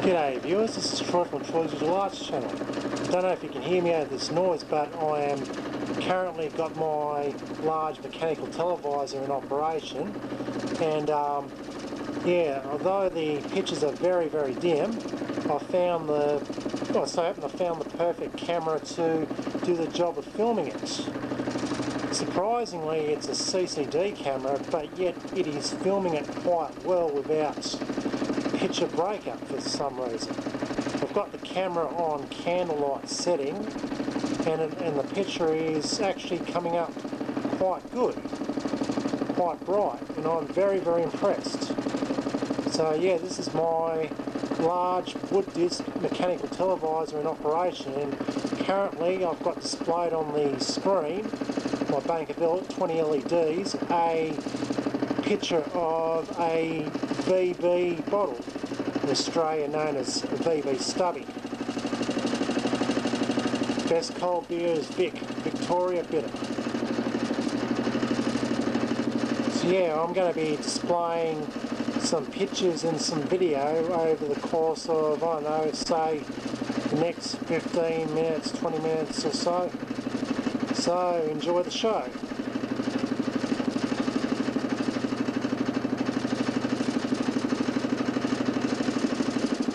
G'day viewers, this is Troy from Troy's Digital Arts channel. Don't know if you can hear me out of this noise, but I am currently got my large mechanical televisor in operation, and yeah, although the pictures are very dim, I found I found the perfect camera to do the job of filming it. Surprisingly, it's a CCD camera, but yet it is filming it quite well without picture breakup for some reason. I've got the camera on candlelight setting, and the picture is actually coming up quite good, quite bright, and I'm very impressed. So yeah, this is my large wood disc mechanical televisor in operation, and currently I've got displayed on the screen, my bank of 20 LEDs, a picture of a VB bottle, in Australia known as VB Stubby. Best cold beer is Victoria Bitter. So yeah, I'm going to be displaying some pictures and some video over the course of, I don't know, say the next 15 minutes, 20 minutes or so. So enjoy the show.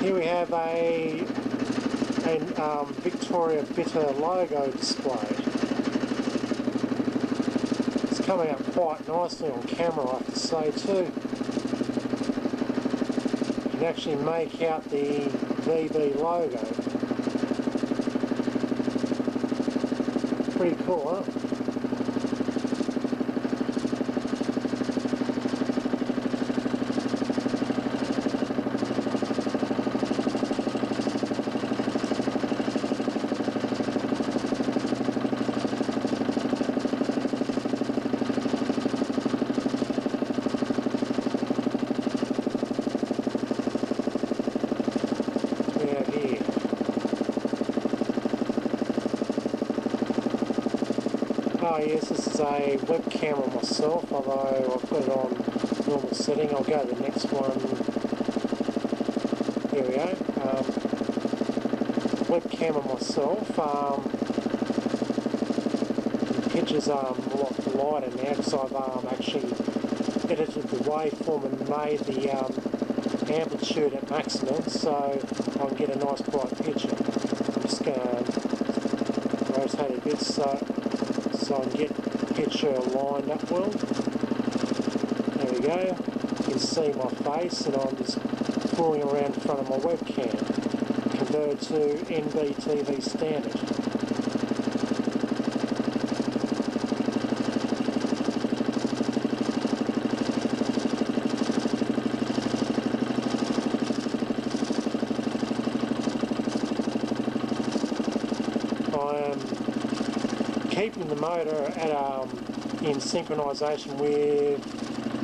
Here we have a Victoria Bitter logo displayed. It's coming up quite nicely on camera, I have to say too. You can actually make out the VB logo. Pretty cool, huh? Oh yes, this is a web camera myself, although I've got it on normal setting. I'll go to the next one. Here we go. Web camera myself. The pictures are a lot lighter now because I've actually edited the waveform and made the amplitude at maximum, so I can get a nice bright picture. I'm just going to rotate a bit so I can get the picture lined up well. There we go. You can see my face and I'm just fooling around in front of my webcam. Converted to NBTV standard. Keeping the motor at in synchronisation with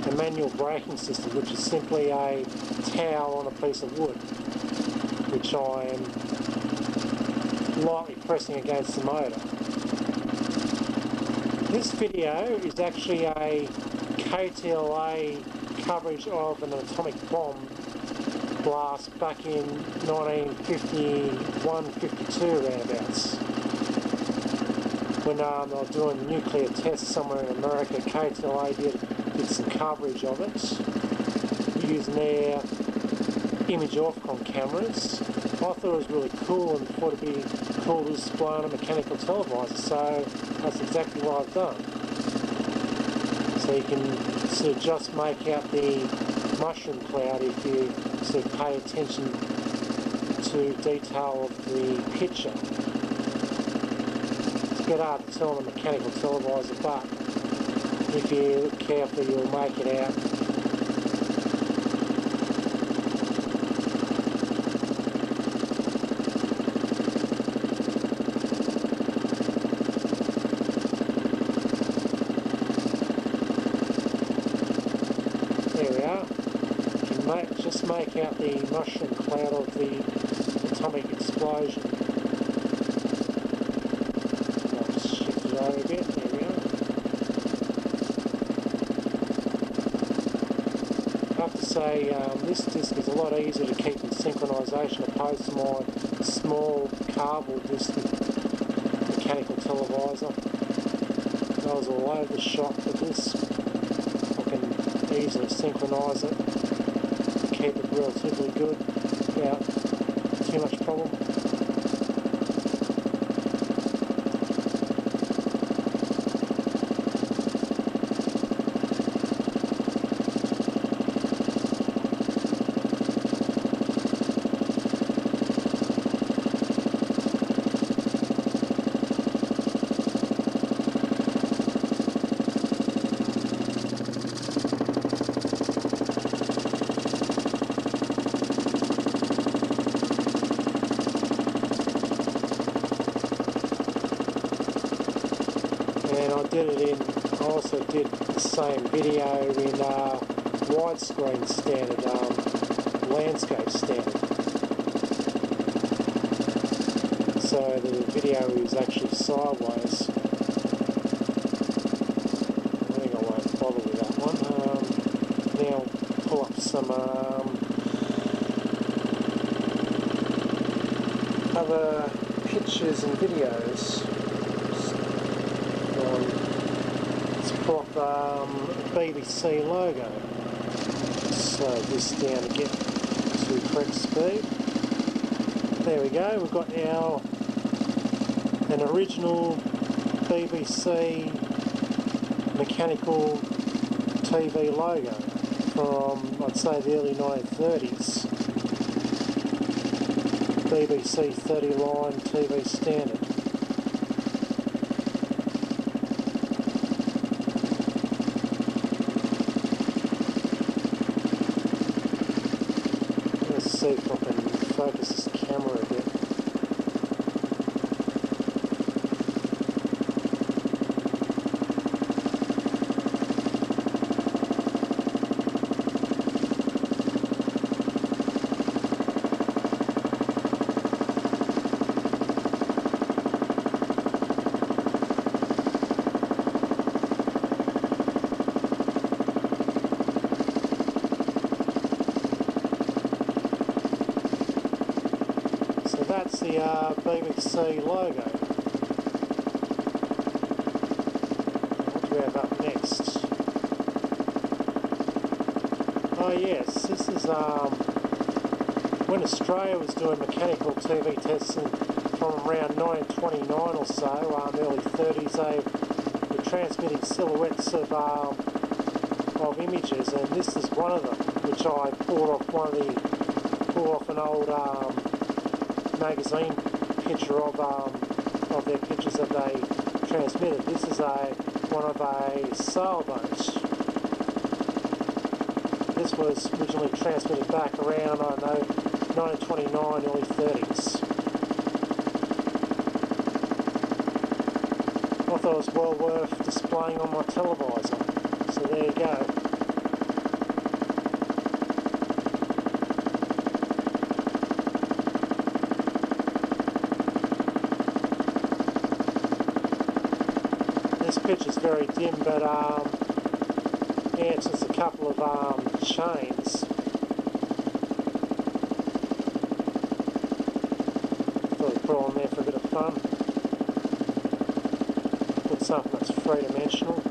a manual braking system, which is simply a towel on a piece of wood, which I am lightly pressing against the motor. This video is actually a KTLA coverage of an atomic bomb blast back in 1951-52 roundabouts. When they were doing nuclear tests somewhere in America, KTLA did some coverage of it using their image Orthicon cameras. I thought it was really cool and thought it'd be cool to display on a mechanical televisor, so that's exactly what I've done. So you can sort of just make out the mushroom cloud if you sort of pay attention to detail of the picture. It's a bit hard to tell on a mechanical televisor, but if you look carefully you'll make it out. There we are. You can just make out the mushroom cloud of the atomic explosion. A bit. There we are. I have to say this disc is a lot easier to keep in synchronisation opposed to my small cardboard disc mechanical televisor. I was all over the shop with this. I can easily synchronise it, keep it relatively good without too much problem. I also did the same video in widescreen standard, landscape standard. So the video is actually sideways. I think I won't bother with that one. some other pictures and videos. Let's pull up BBC logo. Slow this down to get to correct speed. There we go, we've got an original BBC mechanical TV logo from, I'd say, the early 1930s. BBC 30-line TV standard. Let's see if I can focus this camera a bit. That's the BBC logo. What do we have up next? Oh yes, this is when Australia was doing mechanical TV testing from around 1929 or so, early 30s, they were transmitting silhouettes of images, and this is one of them, which I pulled off an old magazine picture of their pictures that they transmitted. This is one of a sailboat. This was originally transmitted back around, I don't know, 1929, early 30s. I thought it was well worth displaying on my televisor. So there you go. This picture's very dim, but yeah, it's just a couple of chains. Thought I'd put on there for a bit of fun. Put something that's three-dimensional.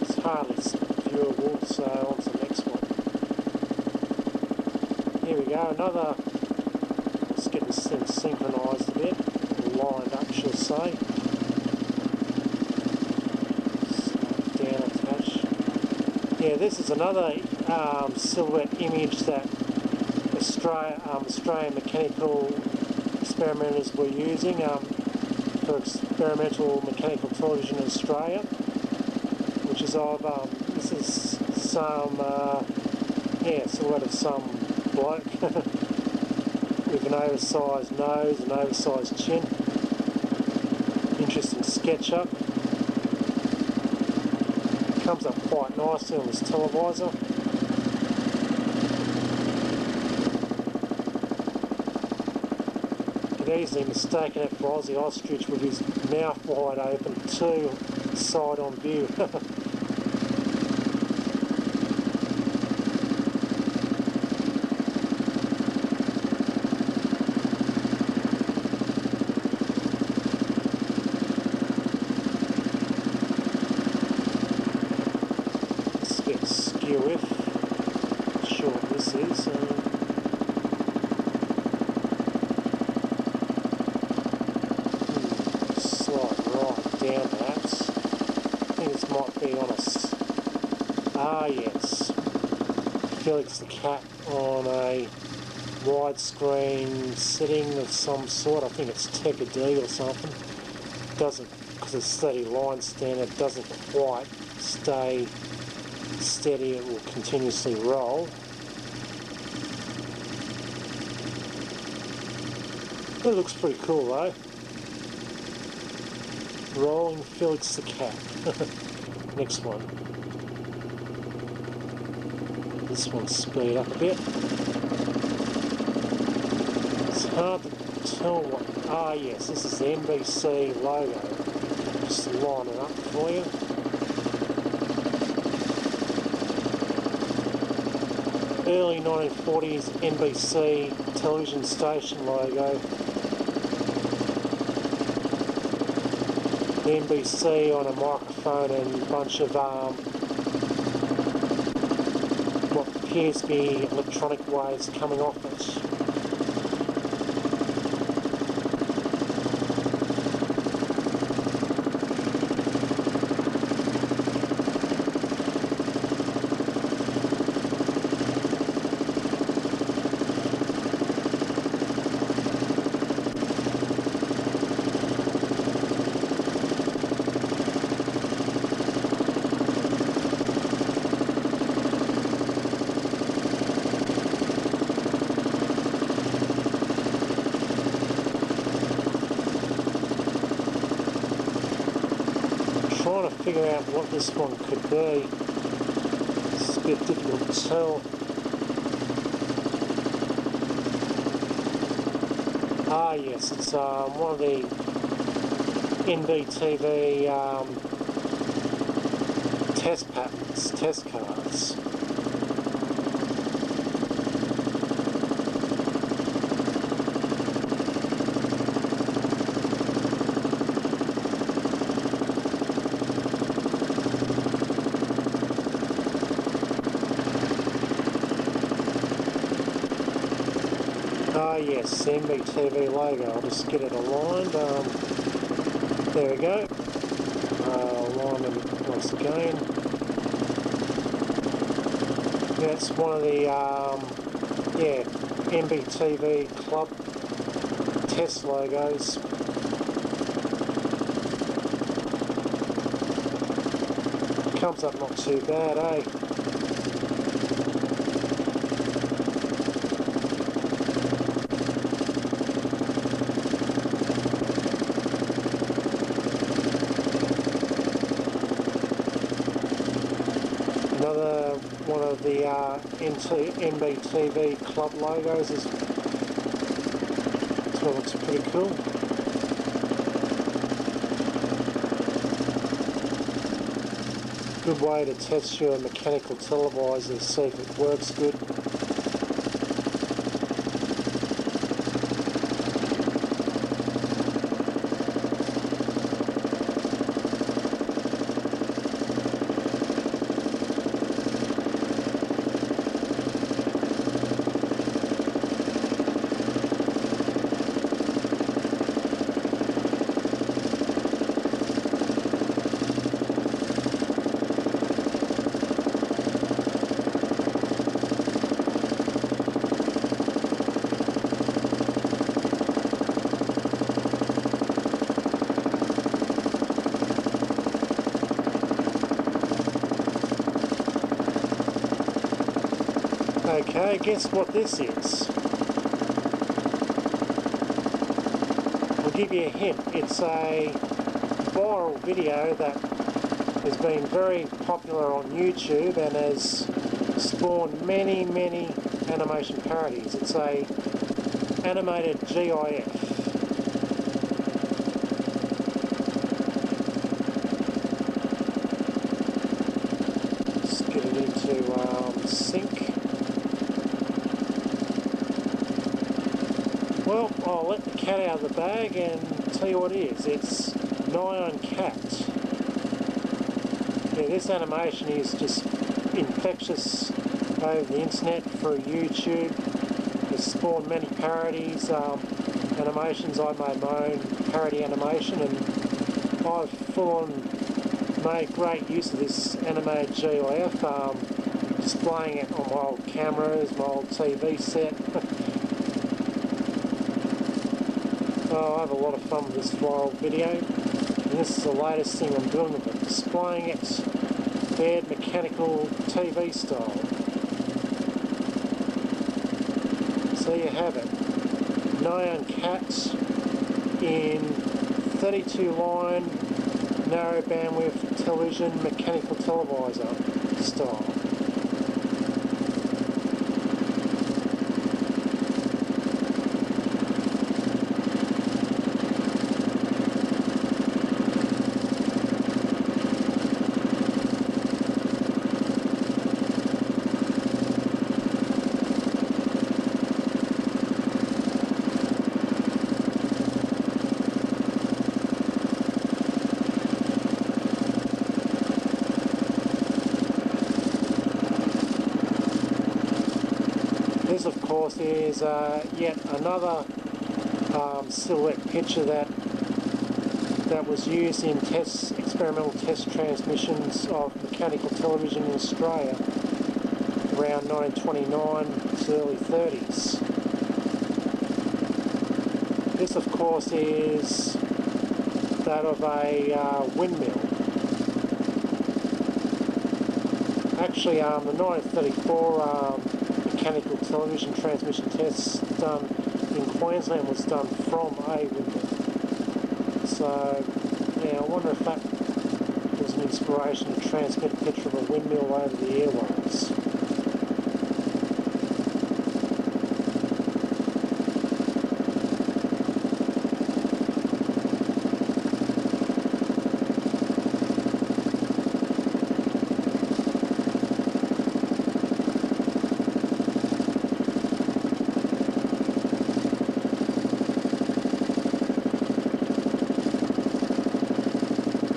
It's hardly viewable, so on to the next one. Here we go, another. Get this thing synchronised a bit, lined up, shall say. Slow down a touch. Yeah, this is another silhouette image that Australian mechanical experimenters were using for experimental mechanical television in Australia, which is of this is some silhouette of some bloke. With an oversized nose, an oversized chin. Interesting SketchUp. Comes up quite nicely on this televisor. You could easily mistake it for Aussie ostrich with his mouth wide open, too, side on view. Skew with, not sure what this is. Slide right down perhaps. I think this might be on yes. Felix the cat on a widescreen setting of some sort. I think it's Tekka D or something. Doesn't, because it's 30 line standard, doesn't quite stay steady, it will continuously roll. It looks pretty cool though. Rolling Felix the cat. Next one. This one speed up a bit. It's hard to tell what. Yes, this is the NBC logo. Just line it up for you. Early 1940s NBC television station logo. The NBC on a microphone and a bunch of what appears to be electronic waves coming off it. Trying to figure out what this one could be. It's a bit difficult to tell. Ah yes, it's one of the NBTV test patterns, test cards. Ah yes, NBTV logo. I'll just get it aligned. There we go. Align them once again. That's one of the NBTV club test logos. Comes up not too bad, eh? Another one of the NBTV club logos. This one looks pretty cool. Good way to test your mechanical televisor to see if it works good. Okay, guess what this is? I'll give you a hint. It's a viral video that has been very popular on YouTube and has spawned many animation parodies. It's a animated GIF. Let's get it into sync. Well, I'll let the cat out of the bag and tell you what it is. It's Nyan Cat. Yeah, this animation is just infectious over the internet through YouTube. It's spawned many parodies, animations. I made my own parody animation and I've full on made great use of this animated GIF, displaying it on my old cameras, my old TV set. Oh, I have a lot of fun with this viral video, and this is the latest thing I'm doing with it, displaying it bad mechanical TV style. So you have it, Nyan Cat in 32 line narrow bandwidth television mechanical televisor style. This, of course, is yet another silhouette picture that was used in experimental test transmissions of mechanical television in Australia around 1929 to early 30s. This, of course, is that of a windmill. Actually, the 1934 mechanical television transmission tests done in Queensland was done from a windmill. So, yeah, I wonder if that was an inspiration to transmit a picture of a windmill over the airwaves.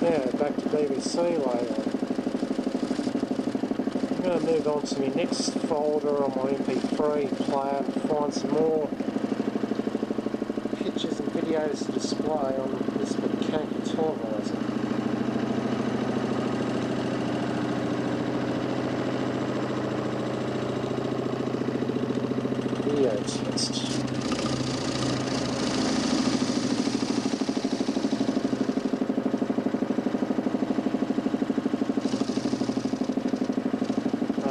Yeah, back to BBC later. I'm going to move on to my next folder on my MP3 player and find some more pictures and videos to display on this mechanical televisor. Video test.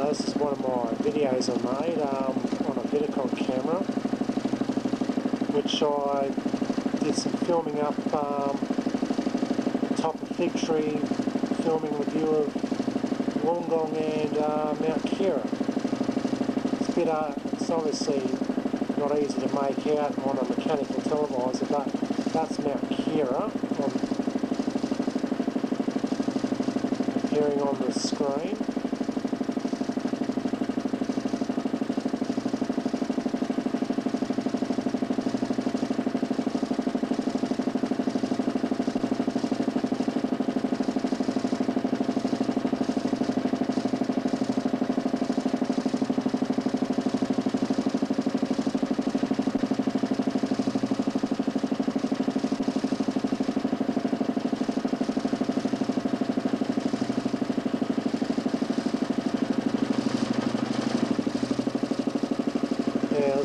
This is one of my videos I made on a Breakup camera, which I did some filming up top of Fig Tree, filming the view of Wollongong and Mount Kira. It's obviously not easy to make out on a mechanical televisor, but that's Mount Kira appearing on the screen. Yeah, I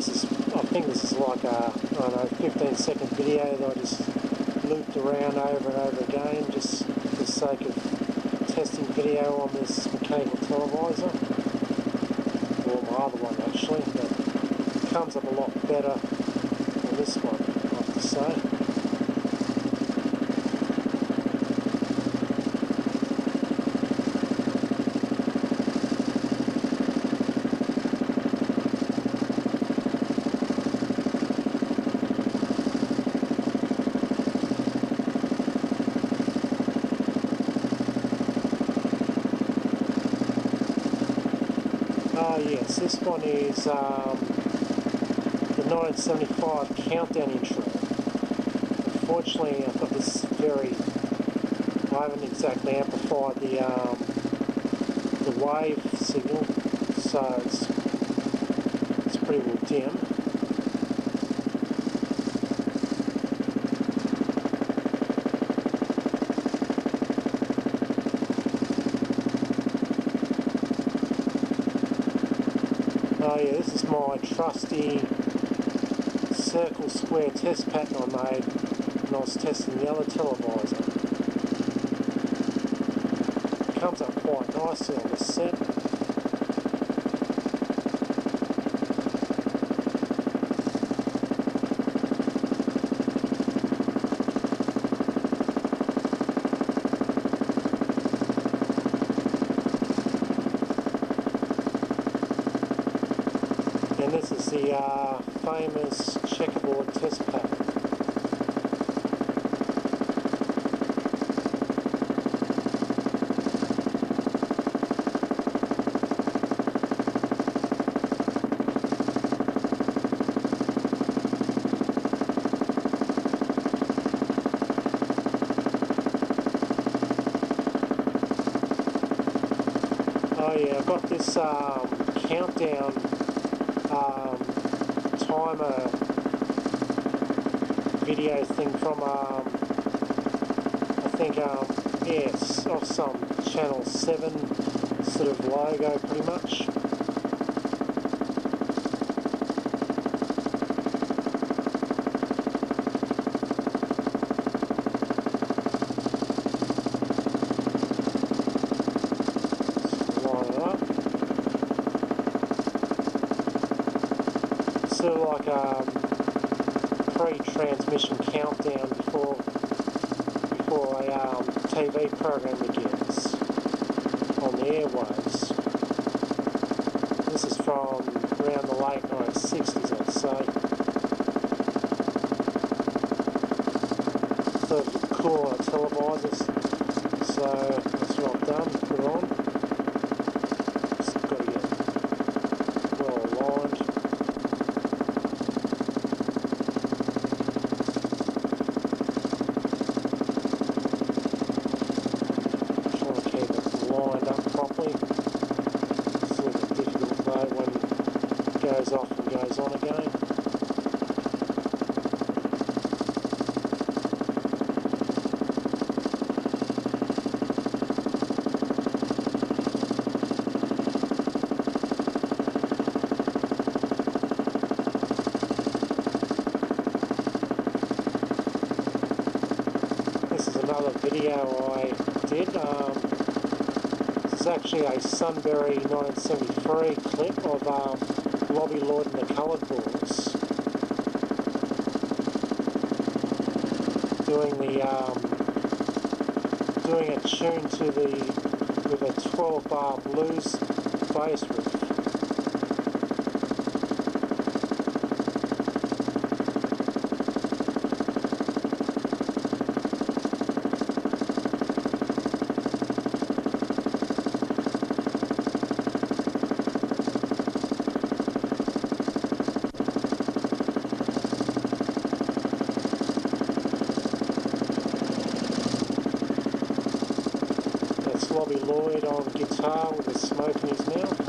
think this is like a, I don't know, 15-second video that I just looped around over and over again, just for the sake of testing video on this mechanical televisor, or my other one actually, but it comes up a lot better on this one, I have to say. Yes, this one is the 1975 countdown intro. Unfortunately, I've got this I haven't exactly amplified the wave signal, so it's pretty well dim. Oh yeah, this is my trusty circle square test pattern I made when I was testing the other televisor. It comes up quite nicely on this set. And this is the famous checkerboard test pattern. Oh yeah, I've got this countdown video thing from, I think, yes, off some Channel 7 sort of logo pretty much. Sort of like a pre-transmission countdown before a TV program begins on the airwaves. This is from around the late 1960s, I'd say. Thought it looked cool on televisors, so that's what I've done, put it on. Just got to get well aligned. Properly. It's a little bit difficult though when it goes off and goes on again. This is another video I did. It's actually a Sunbury 1973 clip of Lobby Lloyd and the Coloured Boys doing a tune to with a 12-bar blues bass riff. Lobby Lloyd on guitar with a smoke in his mouth.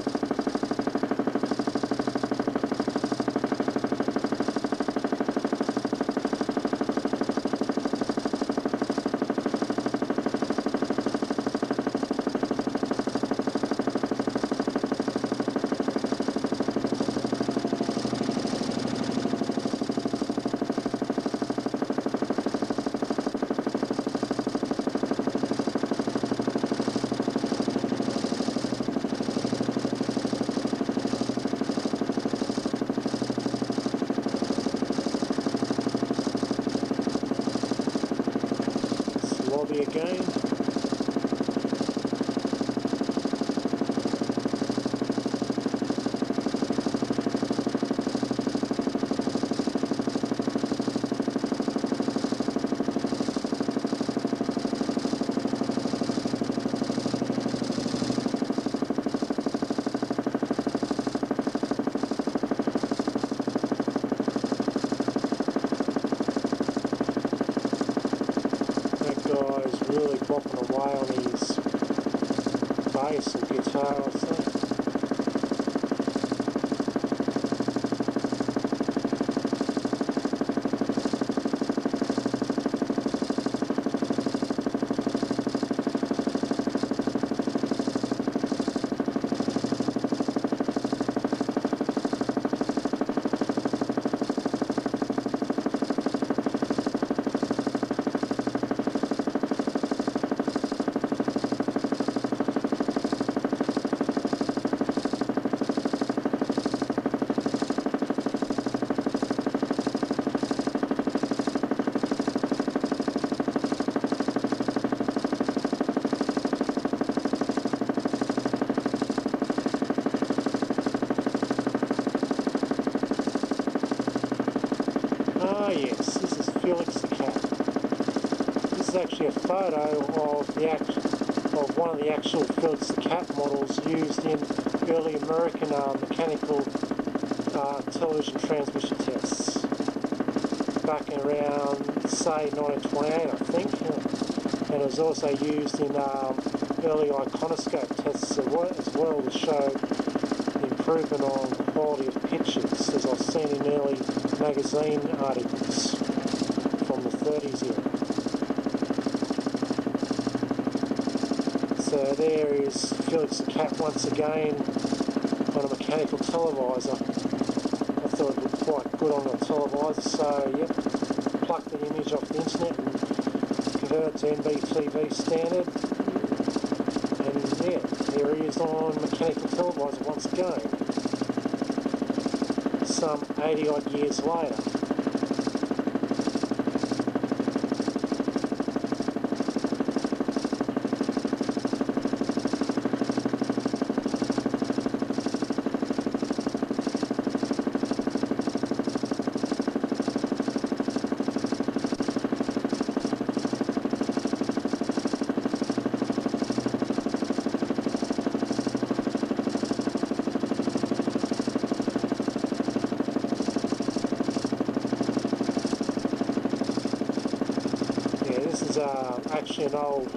Lobby again. Guy's really bopping away on his bass or guitar, I'd say. Ah yes, this is Felix the cat. This is actually a photo of one of the actual Felix the cat models used in early American mechanical television transmission tests back in around, say, 1928, I think. And it was also used in early iconoscope tests as well to show the improvement on quality of pictures, as I've seen in early magazine articles. 30s here. So there is Felix the Cat once again on a mechanical televisor. I thought it looked quite good on the televisor, so yep, plucked the image off the internet and converted to NBTV standard. And yeah, here he is on mechanical televisor once again, some 80 odd years later. This is actually an old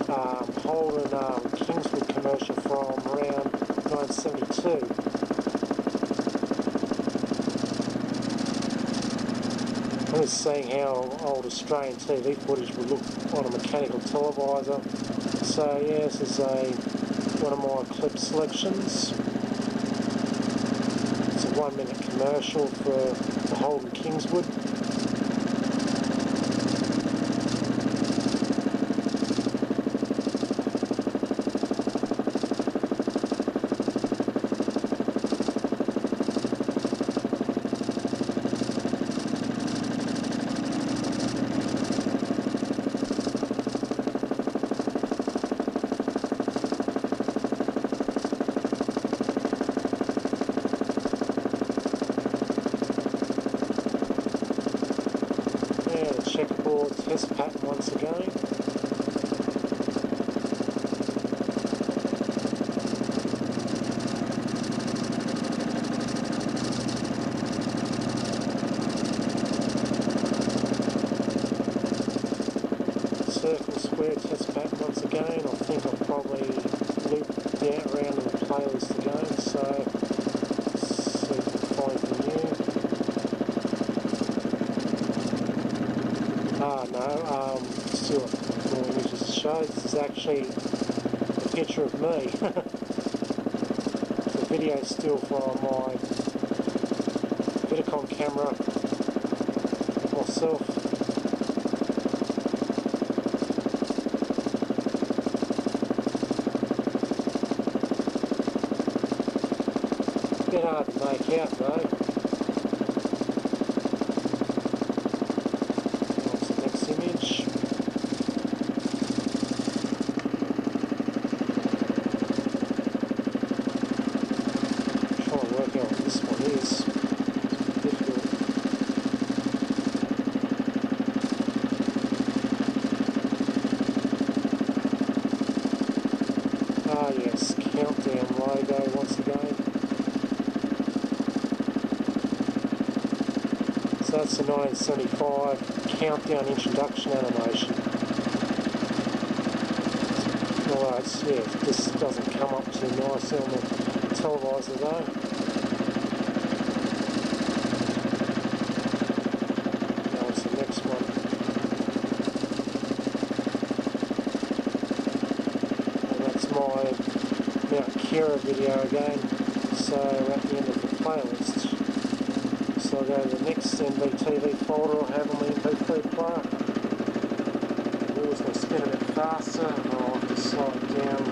Holden Kingswood commercial from around 1972. I'm just seeing how old Australian TV footage would look on a mechanical televisor. So yeah, this is one of my clip selections. It's a 1 minute commercial for the Holden Kingswood. Checkerboard test pattern once again. Circle square test pattern once again. I think I'll probably loop down around in the playlist again, so let's see if we can find the new. No, still more images to show. This is actually a picture of me. The video still from my Vidicon camera myself. A bit hard to make out though. Ah yes, countdown logo once again. So that's the 1975 countdown introduction animation. Alright, yeah, this doesn't come up too nice on the televisor though. Now it's the next one. My Mount Kira video again, so at the end of the playlist. So I'll go to the next NBTV folder I have on the MP3 player. The wheel's going to spin a bit faster, and I'll have to slow it down.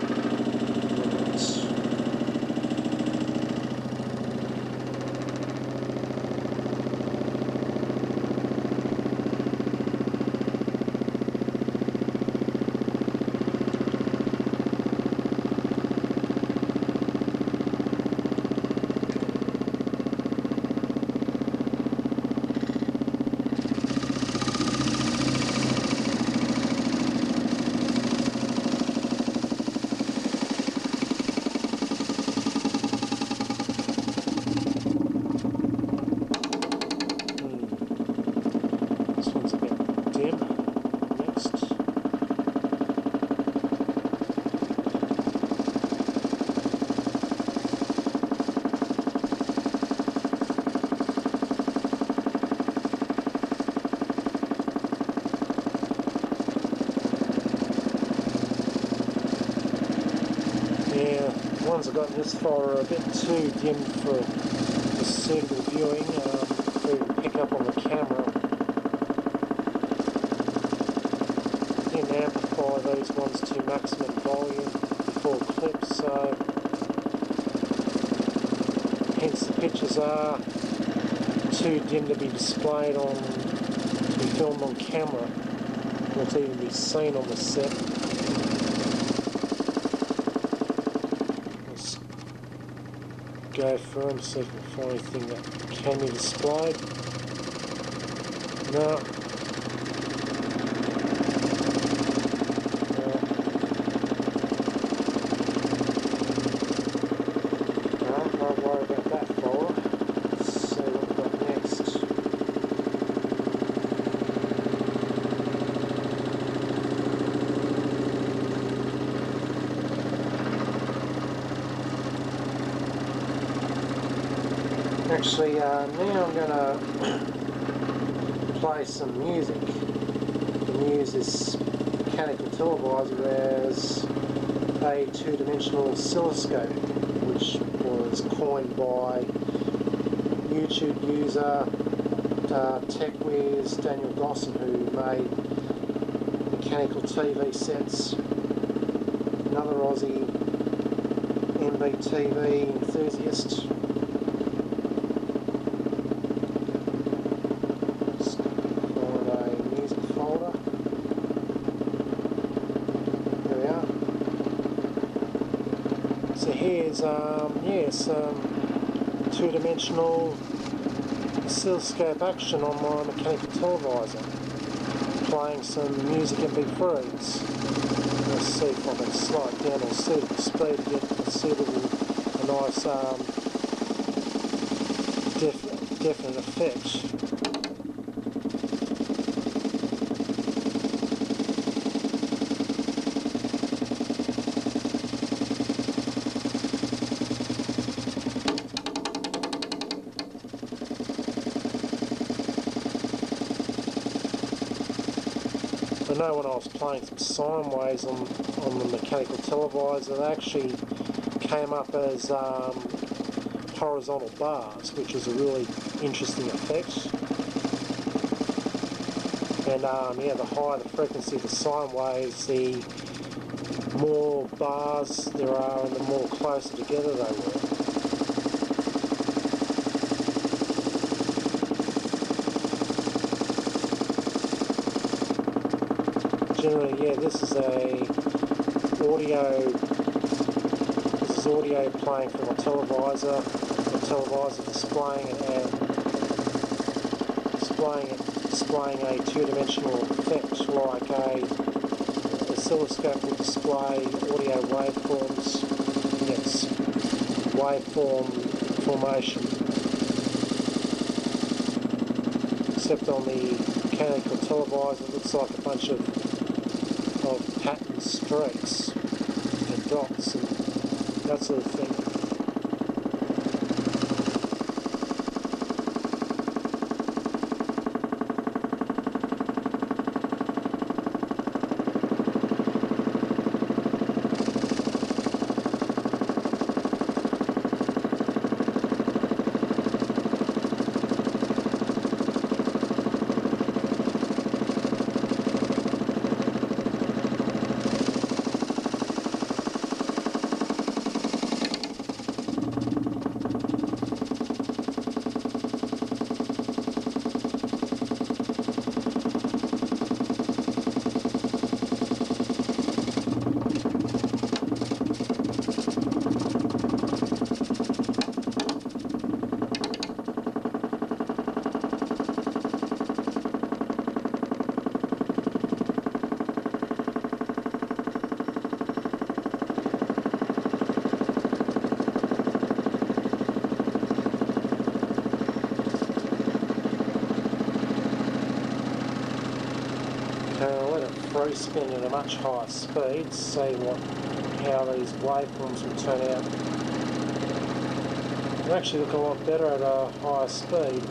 ones I've got in this folder are a bit too dim for suitable viewing, for even pick up on the camera. Didn't amplify these ones to maximum volume before clips, so hence the pictures are too dim to be displayed on, to be filmed on camera, or to even be seen on the set. Let's go through and see if we can find anything that can be displayed. No. Don't worry about that folder. Let's see what we've got next. Actually, now I'm going to play some music. I'm going to use this mechanical televisor as a two-dimensional oscilloscope, which was coined by YouTube user TechWiz Daniel Dawson, who made mechanical TV sets. Another Aussie NBTV enthusiast. Let's find a music folder. There we are. So here's two-dimensional oscilloscope action on my mechanical televisor, playing some music MP3s. Let's see if I can slow it down or suitable speed to get a nice definite effect. I know when I was playing some sine waves on the mechanical televisor, they actually came up as horizontal bars, which is a really interesting effect. And yeah, the higher the frequency of the sine waves, the more bars there are and the more closer together they were. Generally, yeah, this is audio playing from a televisor. The televisor displaying a two-dimensional effect, like a oscilloscope will display audio waveforms in its waveform formation. Except on the mechanical televisor, it looks like a bunch of pattern streaks and dots and that sort of thing. I'll let it free spin at a much higher speed, see how these waveforms will turn out. They actually look a lot better at a higher speed.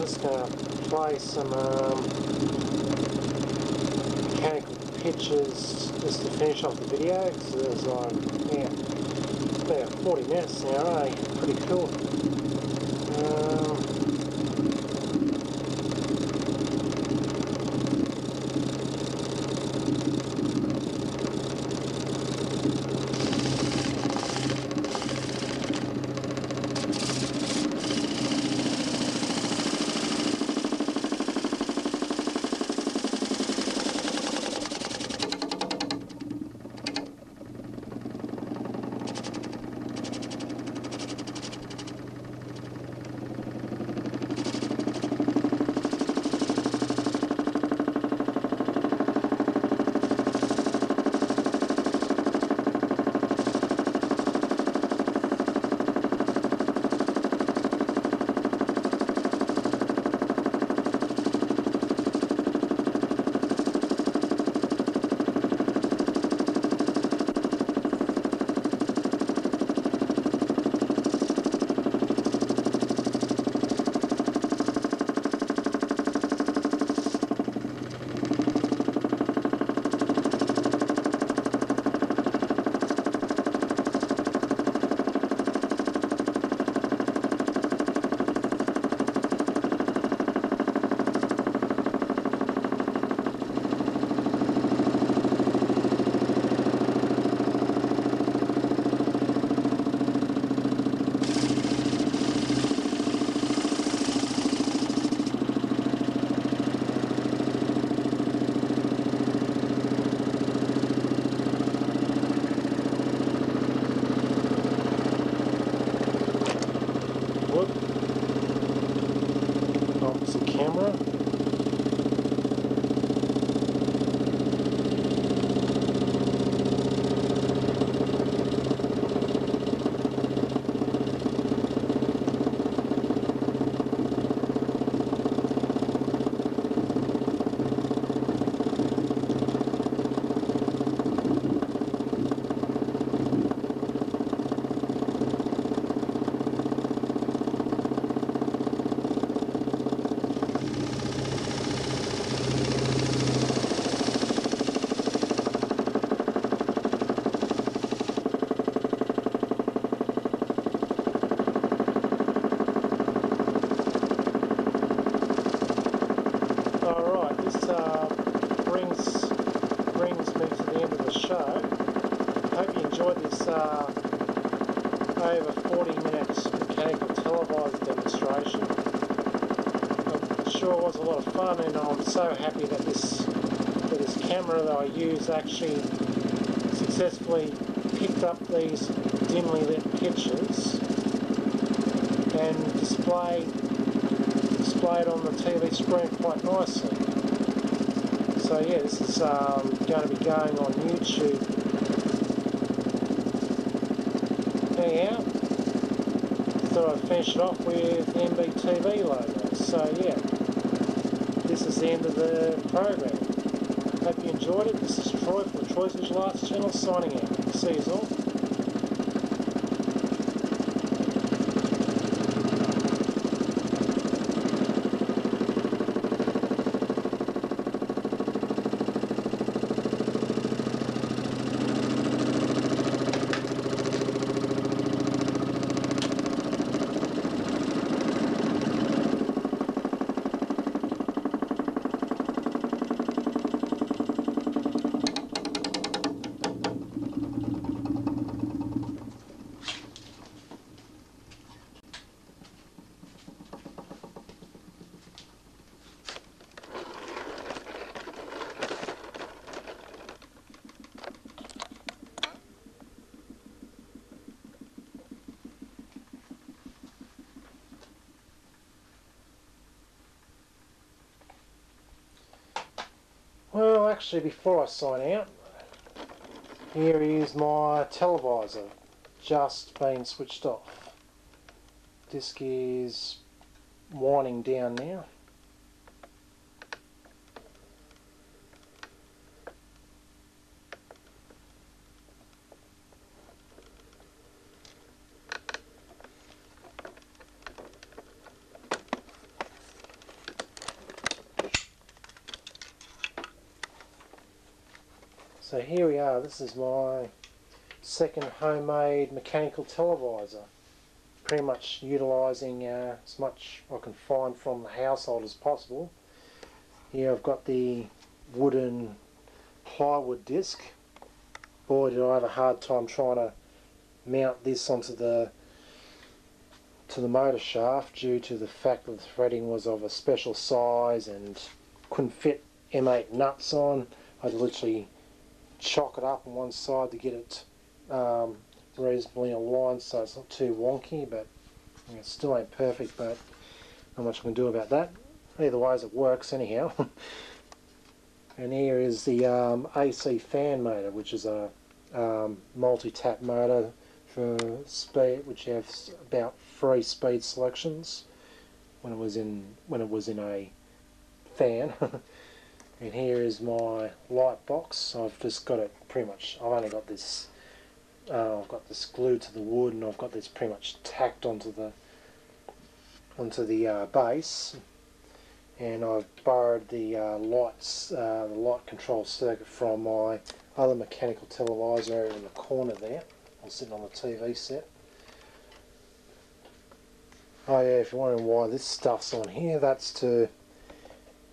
just going to play some mechanical pictures just to finish off the video, because there's yeah, about 40 minutes now, eh? Pretty cool. Opposite camera. Alright, this brings me to the end of the show. Hope you enjoyed this over 40 minutes mechanical televisor demonstration. I'm sure it was a lot of fun, and I'm so happy that this camera that I use actually successfully picked up these dimly lit pictures and displayed on the TV screen quite nicely. So yeah, this is going to be going on YouTube. Anyhow, thought I'd finish it off with the NBTV logo. So yeah, this is the end of the program. Hope you enjoyed it. This is Troy from the Troy's Visual Arts channel signing out. See you all. Well, actually, before I sign out, here is my televisor, just been switched off. Disc is winding down now. So here we are, this is my second homemade mechanical televisor. Pretty much utilising as much I can find from the household as possible. Here I've got the wooden plywood disc. Boy, did I have a hard time trying to mount this onto the motor shaft due to the fact that the threading was of a special size and couldn't fit M8 nuts on. I had to literally chock it up on one side to get it reasonably aligned so it's not too wonky, but it still ain't perfect, but not much I can do about that. Either way, it works anyhow. And here is the AC fan motor, which is a multi-tap motor for speed, which has about 3 speed selections when it was in a fan. And here is my light box. I've just got it pretty much, I've only got this, I've got this glued to the wood, and I've got this pretty much tacked onto the base. And I've borrowed the the light control circuit from my other mechanical televisor in the corner there. I'm sitting on the TV set. Oh yeah, if you're wondering why this stuff's on here, that's to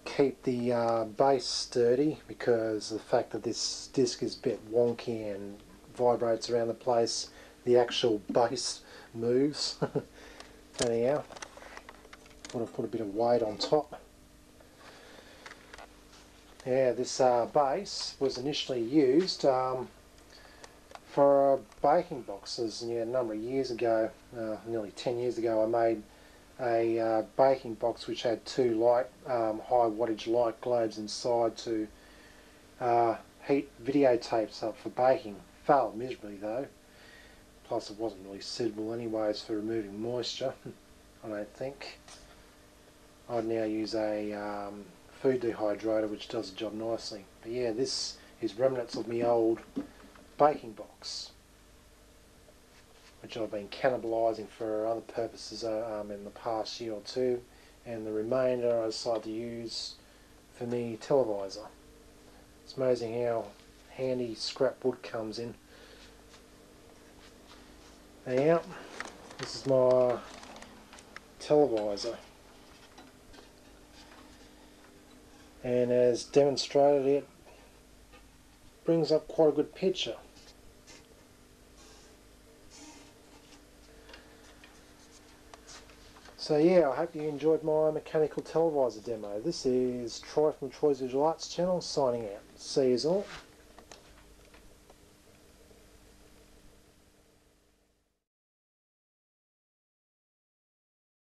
keep the base sturdy, because of the fact that this disc is a bit wonky and vibrates around the place, the actual base moves. Anyhow, want to put a bit of weight on top. Yeah, this base was initially used for baking boxes. Yeah, a number of years ago, nearly 10 years ago, I made a baking box which had 2 high wattage light globes inside to heat videotapes up for baking. Failed miserably though, plus it wasn't really suitable anyways for removing moisture. I don't think. I'd now use a food dehydrator which does the job nicely. But yeah, this is remnants of my old baking box, which I've been cannibalising for other purposes in the past year or two, and the remainder I decided to use for me televisor. It's amazing how handy scrap wood comes in. Now, this is my televisor, and as demonstrated, it brings up quite a good picture. So yeah, I hope you enjoyed my mechanical televisor demo. This is Troy from Troy's Visual Arts channel signing out. See you all.